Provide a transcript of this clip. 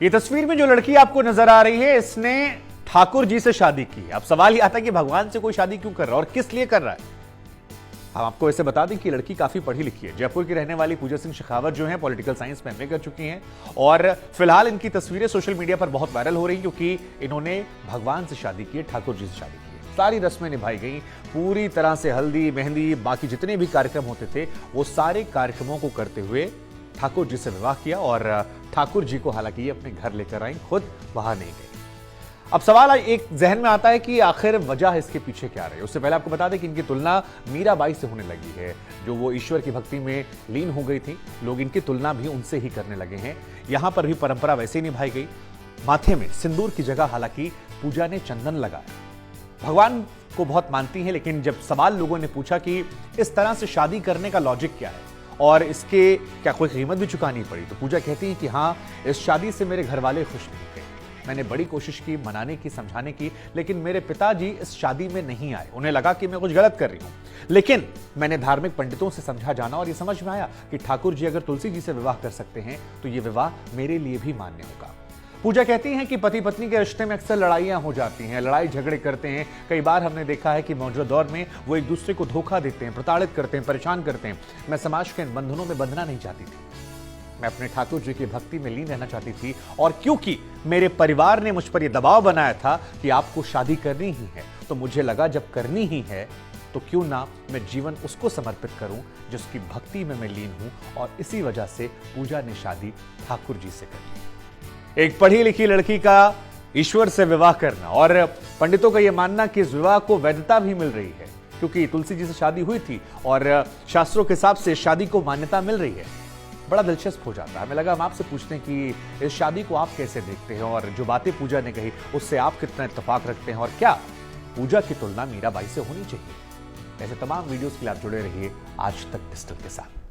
ये तस्वीर में जो लड़की आपको नजर आ रही है, इसने ठाकुर जी से शादी की। अब सवाल यह आता है कि भगवान से कोई शादी क्यों कर रहा है और किस लिए कर रहा है। हम आपको ऐसे बता दें कि लड़की काफी पढ़ी लिखी है। जयपुर की रहने वाली पूजा सिंह शेखावत जो है पॉलिटिकल साइंस में एमए कर चुकी हैं और फिलहाल इनकी तस्वीरें सोशल मीडिया पर बहुत वायरल हो रही क्योंकि इन्होंने भगवान से शादी की है, ठाकुर जी से शादी की है। सारी रस्में निभाई गई पूरी तरह से, हल्दी मेहंदी बाकी जितने भी कार्यक्रम होते थे वो सारे कार्यक्रमों को करते हुए ठाकुर जी से विवाह किया और ठाकुर जी को हालांकि अपने घर लेकर आई, खुद वहां नहीं गई। अब सवाल एक जहन में आता है कि आखिर वजह इसके पीछे क्या रही। उससे पहले आपको बता दें कि इनकी तुलना मीराबाई से होने लगी है, जो वो ईश्वर की भक्ति में लीन हो गई थी। लोग इनकी तुलना भी उनसे ही करने लगे हैं। यहां पर भी परंपरा वैसे ही निभाई गई। माथे में सिंदूर की जगह हालांकि पूजा ने चंदन लगाया। भगवान को बहुत मानती हैं, लेकिन जब सवाल लोगों ने पूछा कि इस तरह से शादी करने का लॉजिक क्या है और इसके क्या कोई कीमत भी चुकानी पड़ी, तो पूजा कहती है कि हाँ, इस शादी से मेरे घर वाले खुश नहीं थे। मैंने बड़ी कोशिश की मनाने की, समझाने की, लेकिन मेरे पिताजी इस शादी में नहीं आए। उन्हें लगा कि मैं कुछ गलत कर रही हूं, लेकिन मैंने धार्मिक पंडितों से समझा जाना और ये समझ में आया कि ठाकुर जी अगर तुलसी जी से विवाह कर सकते हैं तो ये विवाह मेरे लिए भी मान्य होगा। पूजा कहती हैं कि पति पत्नी के रिश्ते में अक्सर लड़ाइयां हो जाती हैं, लड़ाई झगड़े करते हैं। कई बार हमने देखा है कि मौजूदा दौर में वो एक दूसरे को धोखा देते हैं, प्रताड़ित करते हैं, परेशान करते हैं। मैं समाज के इन बंधनों में बंधना नहीं चाहती थी। मैं अपने ठाकुर जी की भक्ति में लीन रहना चाहती थी और क्योंकि मेरे परिवार ने मुझ पर यह दबाव बनाया था कि आपको शादी करनी ही है, तो मुझे लगा जब करनी ही है तो क्यों ना मैं जीवन उसको समर्पित करूं जिसकी भक्ति में मैं लीन हूं। और इसी वजह से पूजा ने शादी ठाकुर जी से कर ली। एक पढ़ी लिखी लड़की का ईश्वर से विवाह करना और पंडितों का यह मानना कि इस विवाह को वैधता भी मिल रही है क्योंकि तुलसी जी से शादी हुई थी और शास्त्रों के हिसाब से शादी को मान्यता मिल रही है, बड़ा दिलचस्प हो जाता है। हमें लगा हम आपसे पूछते हैं कि इस शादी को आप कैसे देखते हैं और जो बातें पूजा ने कही उससे आप कितना इत्तेफाक रखते हैं और क्या पूजा की तुलना मीराबाई से होनी चाहिए। ऐसे तमाम वीडियोस के लिए आप जुड़े रहिए आज तक डिजिटल के साथ।